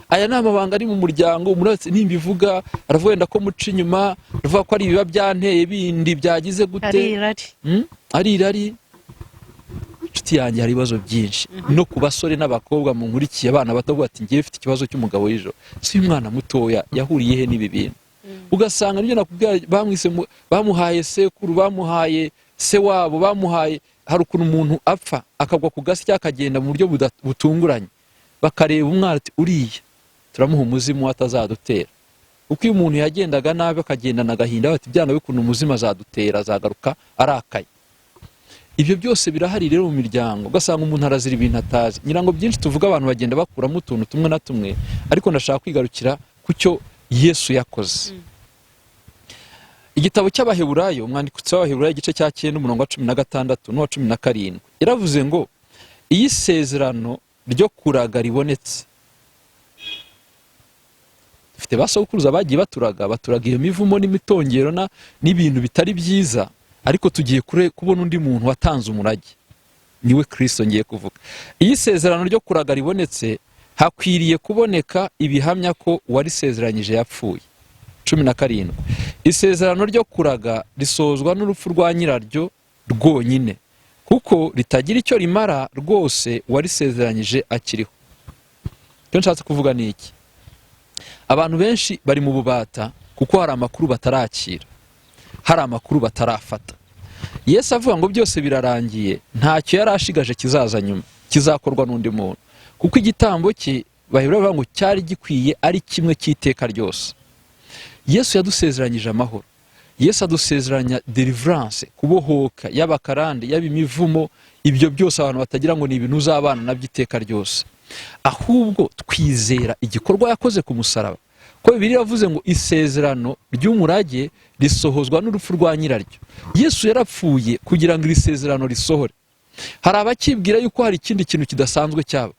Aya ni amabanga ari mu muryango, umuntu nimbivuga aravuga ko muca inyuma, avuga ko ari ibiba byanteye bindi byagize gute, ari irari. Inshuti yanjye hari ibibazo byinshi, no ku basore n'abakobwa mu nkurikiye, abana bato bati ngiye mfite ikibazo cy'umugabo w'ijoro. Si umwana mutoya yahuriye he n'ibi bintu? Ugasanga nibyo nakubwira, bamwise bamuhaye sekuru, bamuhaye se wabo, bamuhaye, hari ukuntu umuntu apfa akagwa ku gasi cyangwa akagenda mu buryo butunguranye, bakareba umwana ati uriya turamuha umuzimu atazadutera. Uko iyo umuntu yagendaga nabi akagendana agahinda, bati byanga bikuntu umuzimu azadutera, azagaruka arakaye. Ibyo byose birahari rero mu miryango, ugasanga umuntu arazira ibintu atazi. Nyirango byinshi tuvuga abantu bagenda bakuramo utuntu tumwe na tumwe, ariko ndashaka kwigarukira ku cyo Yesu yakoze. Igitabo cy'Abaheburayo, umwanditsi w'Abaheburayo igice cya 9 umurongo wa 16 n'uwa 17, yaravuze ngo iyi sezerano ryo kuraga ribonetse. Dufite basokuruza bagiye baturaga iyo mivumo n'imitongero n'ibintu bitari byiza, ariko tugiye kubona undi muntu watanze umurage, niwe Kristo ngiye kuvuga. Iyi sezerano ryo kuraga ribonetse, hakwiriye kuboneka ibihamya ko warisezeranyije yapfuye. 17. Isezerano ryo kuraga risozwa n'urupfu rwa nyiraryo rwonyine, kuko ritagira icyo rimara rwose warisezeranyije akiriho. Icyo nshatse kuvuga ni iki? Abantu benshi bari mu bubata kuko hari amakuru batarakira, hari amakuru batarafata. Yesu avuga ngo byose birarangiye, ntacyo yarashigaje kizaza nyuma, kizakorwa n'undi muntu, kuko igitambo cye bahebura ngo cyari gikwiye ari kimwe cy'iteka ryose. Yesu yadusezeranyije amahoro, Yesu adusezeranya deliverance, kubohoka, y'abakarande, y'abimivumo, ibyo byose abantu batagira ngo ni ibintu uzabana nabyo iteka ryose. Ahubwo twizera igikorwa yakoze ku musaraba, ko Bibiliya yavuze ngo isezerano ry'umurage risohozwa n'urupfu rwa nyiraryo. Yesu yarapfuye kugira ngo iri sezerano risohore. Hari abakibwira yuko hari ikindi kintu kidasanzwe cyaba,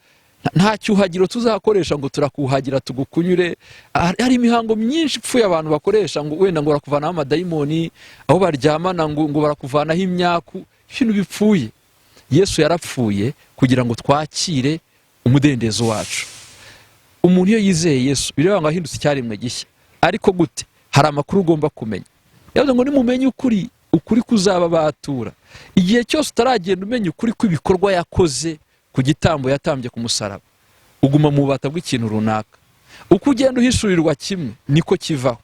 nta cyuhagiro tuzakoresha ngo turakuhagira tugukunyure. Hari imihango myinshi ipfuye abantu bakoresha ngo wenda ngo barakuvanaho amadayimoni, aho baryamana ngo barakuvanaho imyaku, ibintu bipfuye. Yesu yarapfuye kugira ngo twakire umudendezo wacu. Umuntu iyo yizeye Yesu bireba ngo ahindutse icyaremwe gishya. Ariko gute? Hari amakuru ugomba kumenya. Yavuze ngo nimumenye ukuri kuzaba batura. Igihe cyose utaragenda umenya ukuri kw'ibikorwa yakoze ku gitambo yatambye ku musaraba, uguma mu bubata bw'ikintu runaka. Uko ugenda uhishurirwa kimwe niko kivaho.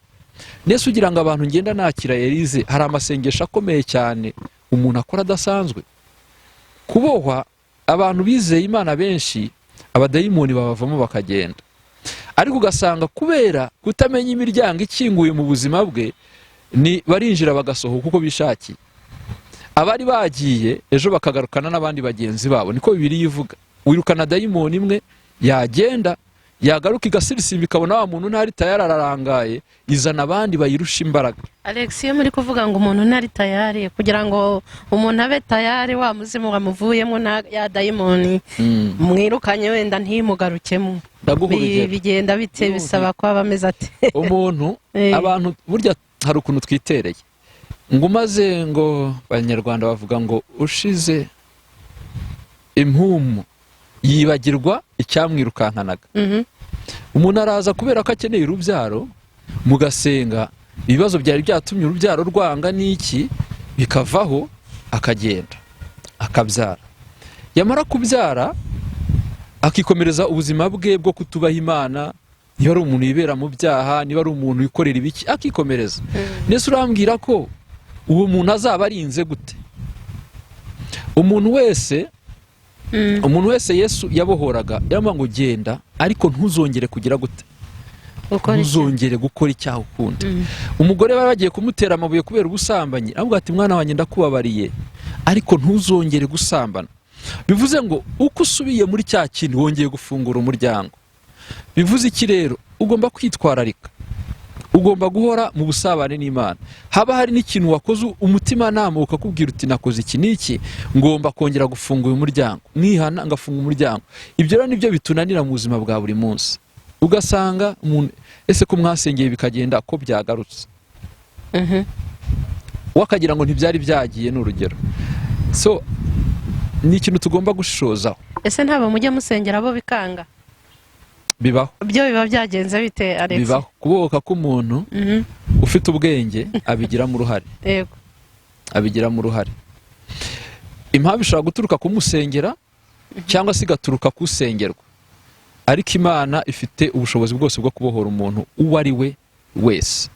Nese ugira ngo abantu ngenda nakira Elize, hari amasengesho akomeye cyane umuntu akora adasanzwe. Kubohwa, abantu bizeye Imana benshi abadayimoni babavamo bakagenda, ariko ugasanga kubera kutamenya imiryango ikinguye mu buzima bwe, ni barinjira bagasohoka uko bishakiye. Abari bagiye ejo bakagarukana n'abandi bagenzi babo, niko Bibiliya ivuga. Wirukana dayimoni imwe, yagenda yagaruka igasirisimba, ikabona wa muntu ntari tayari, ararangaye, izana abandi bayirusha imbaraga. Alex, iyo muri kuvuga ngo umuntu ntari tayari, kugira ngo umuntu abe tayari, wa muzimu wamuvuyemo ya dayimoni mwirukanye wenda ntimugarukemo, bigenda bite? Bisaba ko aba ameze ate? Umuntu abantu burya hari ukuntu twitereye ngo umaze, ngo Abanyarwanda bavuga ngo ushize impumu yibagirwa icyamwirukankanaga. umuntu araza kubera ko akeneye urubyaro, mugasenga, ibibazo byari byatumye urubyaro rwanga n'iki bikavaho, akagenda akabyara. Yamara kubyara akikomereza ubuzima bwe bwo kutubaha Imana, niba ari umuntu yibera mu byaha, niba ari umuntu wikorera ibiki, akikomereza. Nese urambwira ko uwo muntu azaba arinze gute? Umuntu wese Yesu yabohoraga yamubwira ngo genda, ariko ntuzongere kugira gute, ntuzongere gukora icyaha ukunda. Umugore bari bagiye kumutera amabuye kubera ubusambanyi, avuga ati mwana wanjye ndakubabariye, ariko ntuzongere gusambana. Bivuze ngo uko usubiye muri cya kintu wongeye gufungura umuryango. Bivuze iki rero? Ugomba kwitwararika, ugomba guhora mu busabane n'Imana. Haba hari n'ikintu wakoze umutima nama ukakubwira uti nakoze iki n'iki, ngomba kongera gufungura umuryango, nihana ngafunga umuryango. Ibyo rero nibyo bitunanira mu buzima bwa buri munsi. Ugasanga ese ko mwasengeye bikagenda ko byagarutse, wakagira ngo ntibyari byagiye. N'urugero, so ni ikintu tugomba gushozaho. Ese ntabo mujye musengera bo bikanga? Bibaho. Byo biba byagenze bite Alex? Bibaho. Kubohoka k'umuntu ufite ubwenge abigiramo uruhare. Yego. Abigiramo uruhare. Impamvu ishobora guturuka kumusengera cyangwa se igaturuka kusengerwa, ariko Imana ifite ubushobozi bwose bwo kubohora umuntu uwo ari we wese.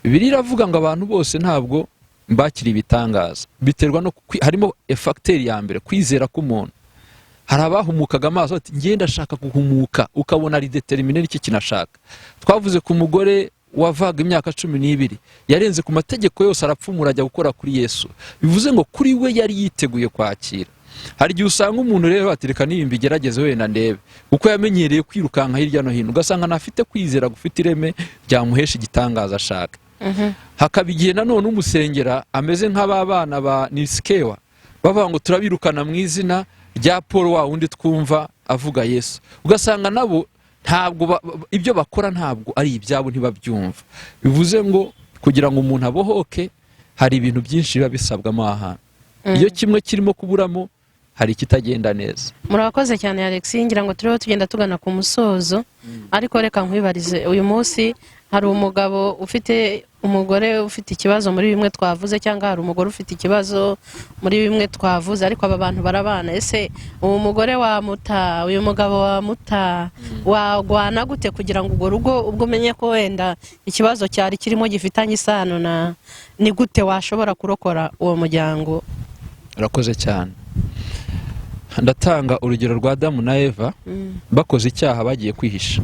Bibiliya iravuga ngo abantu bose ntabwo bakiri ibitangaza, biterwa no harimo efagiteri ya mbere, kwizera k'umuntu. Hari abahumukaga amaso ati ngenda ndashaka guhumuka, ukabona ari determine n'iki kinashaka. Twavuze ku mugore wavaga imyaka 12 yarenze ku mategeko yose, arapfumura ajya gukora kuri Yesu. Bivuze ngo kuri we yari yiteguye kwakira. Hari igihe usanga umuntu rero batireka nibimbi gerageze wenda ndebe, uko yamenyereye kwirukanka hirya no hino, ugasanga nafite kwizera gufite ireme byamuhesha igitangaza ashaka. Hakaba igihe nanone umusengera ameze nk'ababana ba Nisikewa, bavuga ngo turabirukana mu izina rya Paul wa wundi twumva avuga Yesu. Ugasanga nabo ntabwo ibyo bakora ntabwo ari ibyabo, ntibabyumva. Bivuze ngo kugira ngo umuntu abohoke hari ibintu byinshi biba bisabwamo aha. Iyo kimwe kirimo kuburamo hari ikitagenda neza. Murakoze cyane Alex, ngira ngo turiho tugenda tugana ku musozo, ariko reka nkwibarize, uyu munsi hari umugabo ufite umugore ufite ikibazo muri bimwe twavuze, cyangwa hari umugore ufite ikibazo muri bimwe twavuze, ariko aba bantu barabana. Ese uwo mugore wamuta, uyu mugabo wamuta, wagwana gute kugira ngo urwo rugo ubwo umenye ko wenda ikibazo cyari kirimo gifitanye isano na ni gute washobora kurokora uwo muryango? Urakoze cyane. Ndatanga urugero rwa Adamu na Eva. Bakoze icyaha bagiye kwihisha,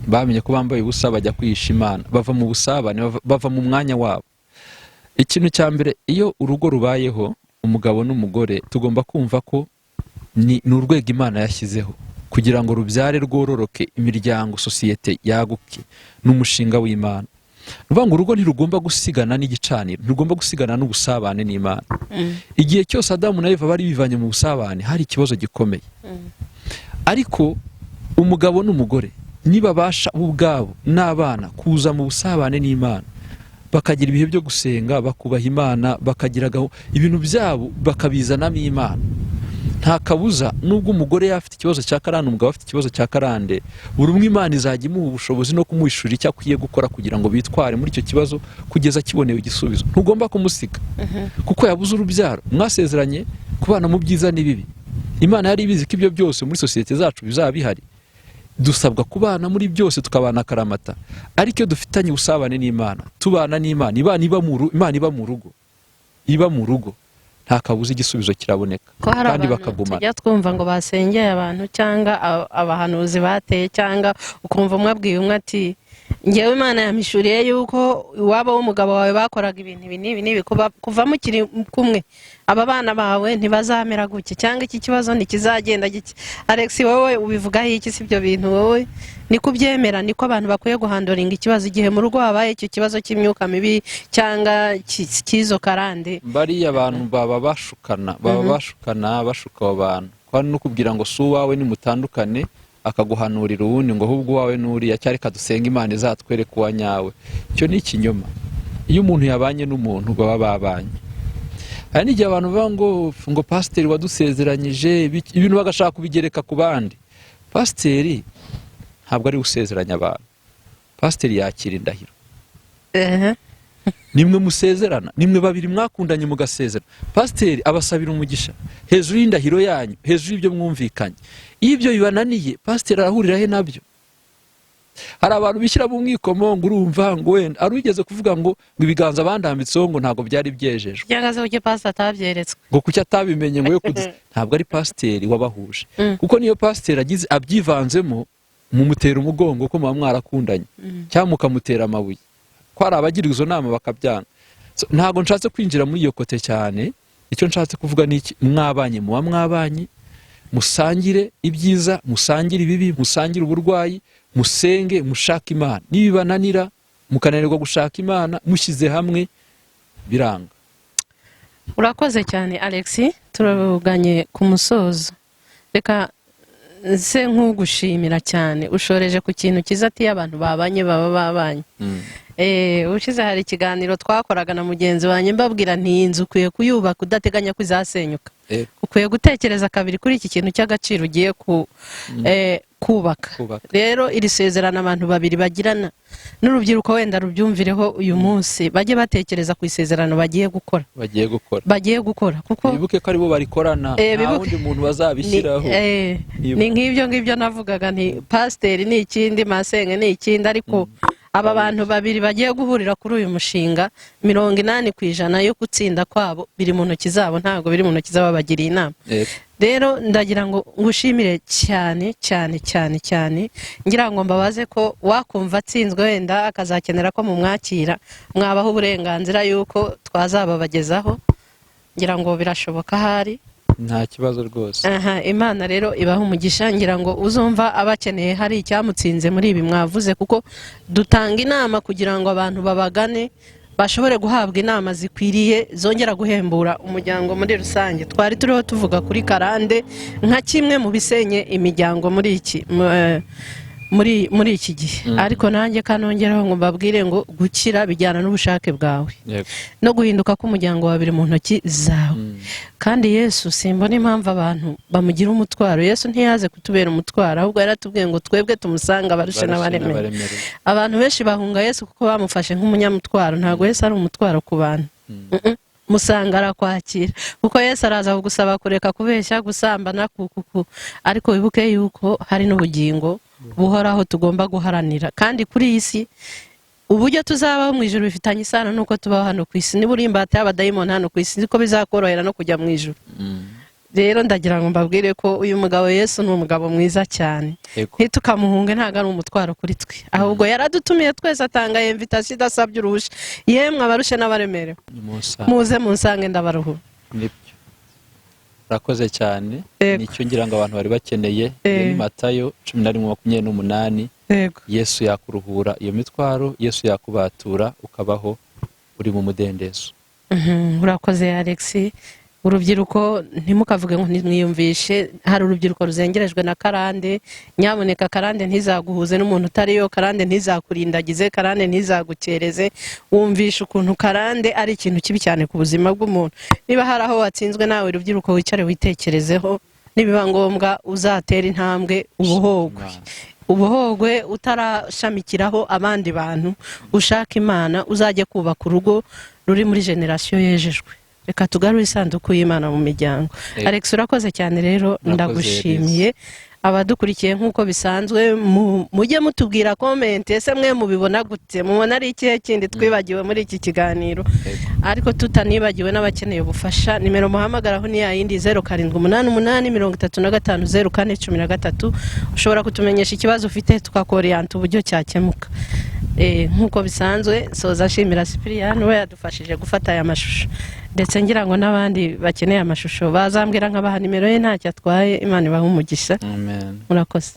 bamenye ko bambaye ubusa bajya kwihisha Imana, bava mu busabane, bava mu mwanya wabo. Ikintu cya mbere, iyo urugo rubayeho umugabo n'umugore, tugomba kumva ko ni urwego Imana yashyizeho kugira ngo rubyare rwororoke, imiryango, sosiyete yaguke, n'umushinga w'Imana. Nuvuga ngo urugo ntirugomba gusigana n'igicaniro, ntirugomba gusigana n'ubusabane n'Imana. Igihe cyose Adamu na Eva bari bivanye mu busabane, hari ikibazo gikomeye. Ariko umugabo n'umugore nibabasha ubwabo n'abana kuza mu busabane n'Imana, bakagira ibihe byo gusenga, bakubaha Imana, bakagiragaho ibintu byabo bakabizanamo Imana, nta kabuza nubwo umugore yafite ikibazo cya karande, umugabo afite ikibazo cya karande, buri umwe Imana izajya imuha ubushobozi no kumuhishurira icyo akwiye gukora kugira ngo bitware muri icyo kibazo kugeza kibonewe igisubizo. Ntugomba kumusiga kuko yabuze urubyaro, mwasezeranye kubana mu byiza n'ibibi. Imana yari ibizi ko ibyo byose muri sosiyete zacu bizaba bihari. Dusabwa kubana muri byose, tukabana karamata. Ariko iyo dufitanye usabane n'Imana, tubana n'Imana, Imana iba mu rugo, iba mu rugo, nta kabuza igisubizo kiraboneka kandi bakagumana. Tujya twumva ngo basengeye abantu cyangwa abahanuzi bateye, cyangwa ukumva umwe abwiye umwe ati ngewe Imana yamishuriye yuko iwabo w'umugabo wawe bakoraga ibintu ibi kuva mukiri kumwe aba bana bawe ntibazamera gutya, cyangwa iki kibazo ntikizagenda gike. Alex, wowe ubivugaho iki? Si ibyo bintu wowe niko ubyemera? Niko abantu bakwiye guhandoringa ikibazo igihe mu rugo habaye icyo kibazo cy'imyuka mibi cyangwa cy'izo karande? Bariya abantu baba bashukana, bashuka abo bantu, kandi no kubwira ngo si uwawe nimutandukane, akaguhanurira uwundi ngo ahubwo uwawe n'uriya, cyari kadusenga Imana izatwereka uwa nyawe. Icyo ni ikinyoma. Iyo umuntu yabanye n'umuntu baba babanye. Hari n'igihe abantu bavuga ngo pasiteri wadusezeranyije ibintu, bagashaka kubigereka ku bandi. Pasiteri ntabwo ari usezeranya abantu. Pasiteri yakira indahiro, ehe, nimwe musezerana, nimwe babiri mwakundanye mugasezerana, pasiteri abasabira umugisha hejuru y'indahiro yanyu, hejuru y'ibyo mwumvikanye. Iyo ibyo bibananiye, pasiteri arahurira he nabyo? Hari abantu bishyira mu mwikomo ngo urumva ngo wenda ari wigeze kuvuga ngo ibiganza bandambitseho ngo ntabwo byari byejejwe, cyangwa se kuki pasiteri atabyeretswe, ngo kuki atabimenye ngo ntabwo ari pasiteri wabahuje. Kuko niyo pasiteri agize abyivanzemo, mumutera umugongo ko muba mwarakundanye, cyangwa mukamutera amabuye, ko hari abagira izo nama bakabyanga. Ntabwo nshatse kwinjira muri iyo kote cyane. Icyo nshatse kuvuga ni iki: mwabanye, muba mwabanye, musangire ibyiza, musangire ibibi, musangire uburwayi, musenge, mushaka Imana. Nibibananira mukananirwa gushaka Imana, mushyize hamwe biranga. urakoze cyane Alex, turabuganye ku musozo. Reka se nk'ugushimira cyane, ushoreje ku kintu cyiza ati abantu babanye baba babanye. Ushize hari ikiganiro twakoraga na mugenzi wanjye mbabwira nti iyi nzu ukwiye kuyubaka udateganya ko izasenyuka, ukwiye gutekereza kabiri kuri iki kintu cy'agaciro ugiye kubaka. Rero iri sezerano abantu babiri bagirana, n'urubyiruko wenda rubyumvireho uyu munsi, bajye batekereza ku isezerano bagiye gukora kuko bibuke ko aribo barikorana, nta wundi muntu bazabishyiraho. Ni nk'ibyo ngibyo navugaga nti pasiteri ni ikindi, masenge ni ikindi, ariko aba bantu babiri bagiye guhurira kuri uyu mushinga, 80% yo gutsinda kwabo biri mu ntoki zabo, ntabwo biri mu ntoki z'ababagiriye inama. Rero ndagira ngo ngushimire cyane cyane cyane cyane, ngira ngo mbabaze ko wakumva atsinzwe wenda akazakenera ko mumwakira, mwabaho uburenganzira yuko twazababagezaho, ngira ngo birashoboka hari nta kibazo rwose. Imana rero ibaha umugisha, ngira ngo uzumva abakeneye hari icyamutsinze muri ibi mwavuze, kuko dutanga inama kugira ngo abantu babagane bashobore guhabwa inama zikwiriye zongera guhembura umuryango muri rusange. Twari turiho tuvuga kuri karande nka kimwe mu bisenye imiryango muri iki gihe, ariko nanjye kanongeraho ngo mbabwire ngo gukira bijyana n'ubushake bwawe no guhinduka k'umuryango wa biri mu ntoki zawe. Kandi Yesu simbona impamvu abantu bamugira umutwaro. Yesu ntiyaze kutubera umutwaro, ahubwo yaratubwiye ngo twebwe tumusanga abarushe n'abaremere. Abantu benshi bahunga Yesu kuko bamufashe nk'umunyamutwaro. Ntabwo Yesu ari umutwaro ku bantu. Musanga arakwakira, kuko Yesu araza kugusaba kureka kubeshya, gusambana, ariko wibuke yuko hari n'ubugingo buhoraho tugomba guharanira. Kandi kuri iyi si uburyo tuzabaho mu ijuru bifitanye isano nuko tubaho hano ku isi. Niba uri imbata y'abadayimoni hano ku isi, niko bizakorohera no kujya mu ijuru. Rero ndagira ngo mbabwire ko uyu mugabo Yesu ni umugabo mwiza cyane, ntitukamuhunge, ntabwo ari umutwaro kuri twe, ahubwo yaradutumiye twese, atanga invitation idasabye uruhushya. Yemwe abarushe n'abaremerewe, muze munsange ndabaruhura. Urakoze cyane. Nicyo ngira ngo abantu bari bakeneye. Ni Matayo 11:28. Yesu yakuruhura iyo mitwaro, Yesu yakubatura, ukabaho uri mu mudendezo. Urakoze Alex. Urubyiruko ntimukavuge ngo ntimwiyumvishe, hari urubyiruko ruzengerejwe na karande. Nyamuneka karande ntizaguhuze n'umuntu utariyo, karande ntizakurindagize, karande ntizagukereze. Wumvishe ukuntu karande ari ikintu kibi cyane ku buzima bw'umuntu. Niba hari aho watsinzwe, nawe urubyiruko wicare witekerezeho, nibiba ngombwa uzatera intambwe ubuhogwe utarashamikiraho abandi bantu, ushaka Imana, uzajye kubaka urugo ruri muri generasiyo yejejwe. Reka tugarure isanduku y'Imana mu miryango. Alex, urakoze cyane rero, ndagushimiye. Abadukurikiye nk'uko bisanzwe, mujye mutubwira comment, ese mwe mubibona gute, mubona ari ikihe kindi twibagiwe muri iki kiganiro. Ariko tutanibagiwe n'abakeneye ubufasha, nimero muhamagaraho ni yayindi 0788350413. ushobora kutumenyesha ikibazo ufite, tukakoriyanta uburyo cyakemuka. Nk'uko bisanzwe, soza ashimira Cyprien we yadufashije gufata aya mashusho, ndetse ngira ngo n'abandi bakeneye amashusho bazambwira nkabaha nimero ye, ntacyo atwaye. Imana ibahe umugisha. Amen. Murakoze.